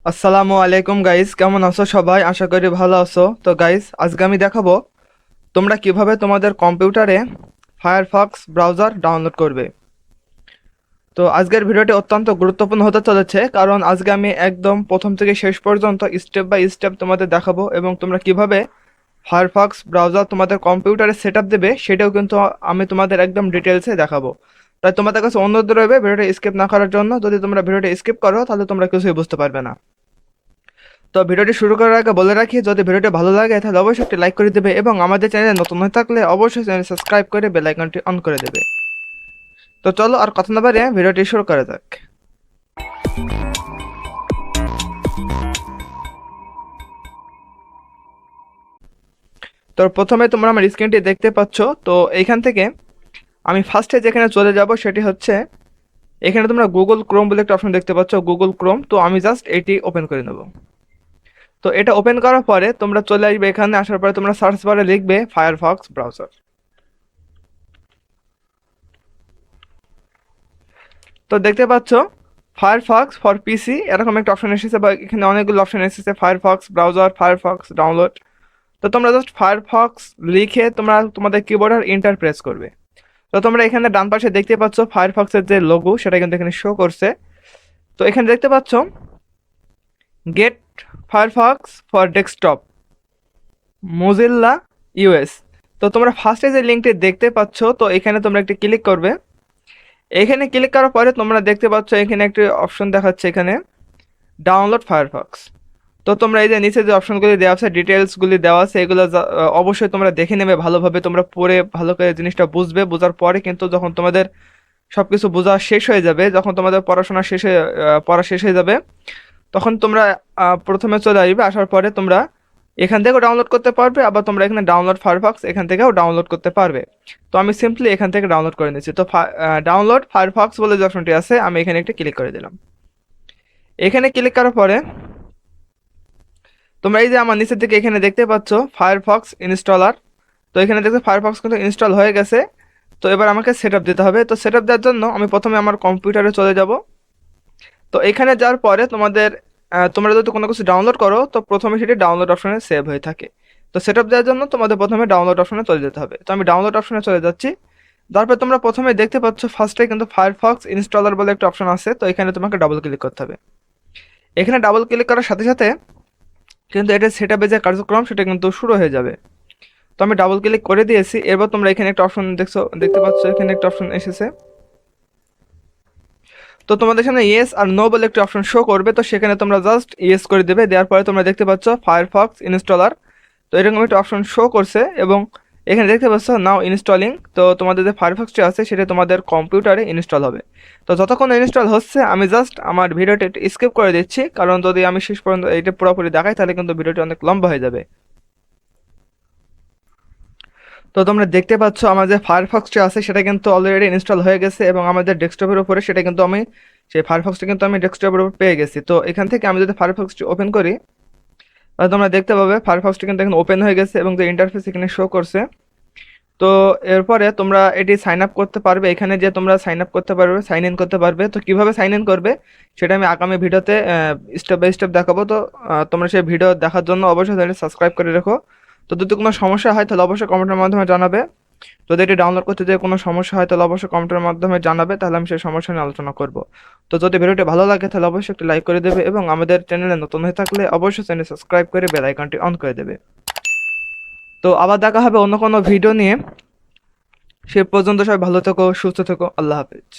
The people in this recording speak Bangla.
আসসালামু আলাইকুম গাইস, কেমন আছো সবাই? আশা করি ভালো আছো। তো গাইস, আজকে আমি দেখাবো তোমরা কিভাবে তোমাদের কম্পিউটারে ফায়ারফক্স ব্রাউজার ডাউনলোড করবে। তো আজকের ভিডিওটি অত্যন্ত গুরুত্বপূর্ণ হতে চলেছে, কারণ আজকে আমি একদম প্রথম থেকে শেষ পর্যন্ত স্টেপ বাই স্টেপ তোমাদের দেখাবো এবং তোমরা কিভাবে ফায়ারফক্স ব্রাউজার তোমাদের কম্পিউটারে সেট আপ দেবে সেটাও কিন্তু আমি তোমাদের একদম ডিটেলসে দেখাবো। তাই তোমাদের কাছে অনুরোধ রইবে ভিডিওটা স্কিপ না করার জন্য। যদি তোমরা ভিডিওটা স্কিপ করো তাহলে তোমরা কিছুই বুঝতে পারবে না। তো ভিডিওটি শুরু করার আগে বলে রাখি, যদি ভিডিওটি ভালো লাগে তাহলে অবশ্যই একটি লাইক করে দেবে এবং আমাদের চ্যানেলে নতুন হয়ে থাকলে অবশ্যই চ্যানেল সাবস্ক্রাইব করে বেল আইকনটি অন করে দেবে। তো চলো আর কথা না বাড়িয়ে ভিডিওটি শুরু করা যাক। তো প্রথমে তোমরা আমার স্ক্রিনটি দেখতে পাচ্ছ। তো এইখান থেকে আমি ফার্স্টে যেখানে চলে যাব সেটি হচ্ছে এখানে তোমরা গুগল ক্রোম বলে একটা অপশন দেখতে পাচ্ছ, গুগল ক্রোম। তো আমি জাস্ট এটি ওপেন করে নেব। তো এটা ওপেন করার পরে তোমরা চলে আসবে, এখানে আসার পরে তোমরা সার্চ বারে লিখবে ফায়ারফক্স ব্রাউজার। তো দেখতে পাচ্ছ ফায়ারফক্স ফর পিসি এরকম একটা অপশন এসেছে, বা এখানে অনেকগুলো অপশন এসেছে, ফায়ারফক্স ব্রাউজার, ফায়ারফক্স ডাউনলোড। তো তোমরা জাস্ট ফায়ারফক্স লিখে তোমরা তোমাদের কিবোর্ডের এন্টার প্রেস করবে। তো তোমরা এখানে ডান পাশে দেখতে পাচ্ছ ফায়ারফক্সের যে লোগো সেটা কিন্তু এখানে শো করছে। তো এখানে দেখতে পাচ্ছ get Firefox for desktop Mozilla US. তো তোমরা ফার্স্টে যে লিঙ্কটি দেখতে পাচ্ছ, তো এখানে তোমরা একটি ক্লিক করবে। এখানে ক্লিক করার পরে তোমরা দেখতে পাচ্ছ এখানে একটি অপশন দেখাচ্ছে, এখানে ডাউনলোড ফায়ারফক্স। তো তোমরা এই যে নিচে যে অপশনগুলি দেওয়া আছে, ডিটেলসগুলি দেওয়া আছে, এগুলো অবশ্যই তোমরা দেখে নেবে ভালোভাবে, তোমরা পড়ে ভালো করে জিনিসটা বুঝবে। বোঝার পরে কিন্তু যখন তোমাদের সব কিছু বোঝা শেষ হয়ে যাবে, যখন তোমাদের পড়াশোনা শেষে পড়া শেষ হয়ে যাবে, তখন তোমরা প্রথমে চলে আসবে। আসার পরে তোমরা এখান থেকেও ডাউনলোড করতে পারবে, আবার তোমরা এখানে ডাউনলোড ফায়ারফক্স এখান থেকেও ডাউনলোড করতে পারবে। তো আমি সিম্পলি এখান থেকে ডাউনলোড করে নিচ্ছি। তো ডাউনলোড ফায়ারফক্স বলে যে অপশনটি আছে, আমি এখানে একটি ক্লিক করে দিলাম। এখানে ক্লিক করার পরে তোমরা এই যে আমার নিচের দিকে এখানে দেখতে পাচ্ছ ফায়ারফক্স ইনস্টলার। তো এখানে দেখতে ফায়ারফক্স কিন্তু ইনস্টল হয়ে গেছে। তো এবার আমাকে সেট আপ দিতে হবে। তো সেট আপ দেওয়ার জন্য আমি প্রথমে আমার কম্পিউটারে চলে যাব। তো এখানে যাওয়ার পরে তোমরা যদি কোনো কিছু ডাউনলোড করো তো প্রথমে সেটি ডাউনলোড অপশনে সেভ হয়ে থাকে। তো সেট আপ দেওয়ার জন্য তোমাদের প্রথমে ডাউনলোড অপশনে চলে যেতে হবে। তো আমি ডাউনলোড অপশনে চলে যাচ্ছি। তারপর তোমরা প্রথমে দেখতে পাচ্ছ ফার্স্টে কিন্তু ফায়ারফক্স ইনস্টলার বলে একটা অপশন আছে। তো এখানে তোমাকে ডাবল ক্লিক করতে হবে। এখানে ডাবল ক্লিক করার সাথে সাথে কিন্তু এটা সেট আপে যে কার্যক্রম সেটা কিন্তু শুরু হয়ে যাবে। তো আমি ডাবল ক্লিক করে দিয়েছি। এরপর তোমরা এখানে একটা অপশন দেখতে পাচ্ছ, এখানে একটা অপশন এসেছে। তো তোমাদের সামনে ইয়েস আর নো বলে একটা অপশন শো করবে। তো সেখানে তোমরা জাস্ট ইয়েস করে দেবে। দেওয়ার পরে তোমরা দেখতে পাচ্ছ ফায়ারফক্স ইনস্টলার। তো এরকম একটা অপশন শো করছে এবং এখানে দেখতে পাচ্ছ নাও ইনস্টলিং। তো তোমাদের যে ফায়ারফক্সটি আছে সেটা তোমাদের কম্পিউটারে ইনস্টল হবে। তো যতক্ষণ ইনস্টল হচ্ছে আমি জাস্ট আমার ভিডিওটা একটু স্কিপ করে দিচ্ছি, কারণ যদি আমি শেষ পর্যন্ত এটা পুরোপুরি দেখাই তাহলে কিন্তু ভিডিওটি অনেক লম্বা হয়ে যাবে। তো তোমরা দেখতে পাচ্ছ আমার যে ফায়ারফক্সটি আছে সেটা কিন্তু অলরেডি ইনস্টল হয়ে গেছে এবং আমাদের ডেস্কটপের উপরে সেটা কিন্তু আমি সেই ফায়ারফক্সটি কিন্তু আমি ডেস্কটপের উপর পেয়ে গেছি। তো এখান থেকে আমি যদি ফায়ারফক্সটি ওপেন করি তাহলে তোমরা দেখতে পাবে ফায়ারফক্সটি কিন্তু এখন ওপেন হয়ে গেছে এবং যে ইন্টারফেস এখানে শো করছে। তো এরপরে তোমরা এটি সাইন আপ করতে পারবে, এখানে যে তোমরা সাইন আপ করতে পারবে, সাইন ইন করতে পারবে। তো কিভাবে সাইন ইন করবে সেটা আমি আগামী ভিডিওতে স্টেপ বাই স্টেপ দেখাবো। তো তোমরা সেই ভিডিও দেখার জন্য অবশ্যই চ্যানেলটি সাবস্ক্রাইব করে রেখো। তো যদি কোনো সমস্যা হয় তাহলে অবশ্যই কমেন্টের মাধ্যমে জানাবে। যদি এটি ডাউনলোড করতে যদি কোনো সমস্যা হয় তাহলে অবশ্যই কমেন্টের মাধ্যমে জানাবে, তাহলে আমি সেই সমস্যা নিয়ে আলোচনা করব। তো যদি ভিডিওটি ভালো লাগে তাহলে অবশ্যই একটি লাইক করে দেবে এবং আমাদের চ্যানেলে নতুন হয়ে থাকলে অবশ্যই চ্যানেল সাবস্ক্রাইব করে বেল আইকনটি অন করে দেবে। তো আবার দেখা হবে অন্য কোনো ভিডিও নিয়ে। সে পর্যন্ত সবাই ভালো থেকো, সুস্থ থেকো, আল্লাহ হাফেজ।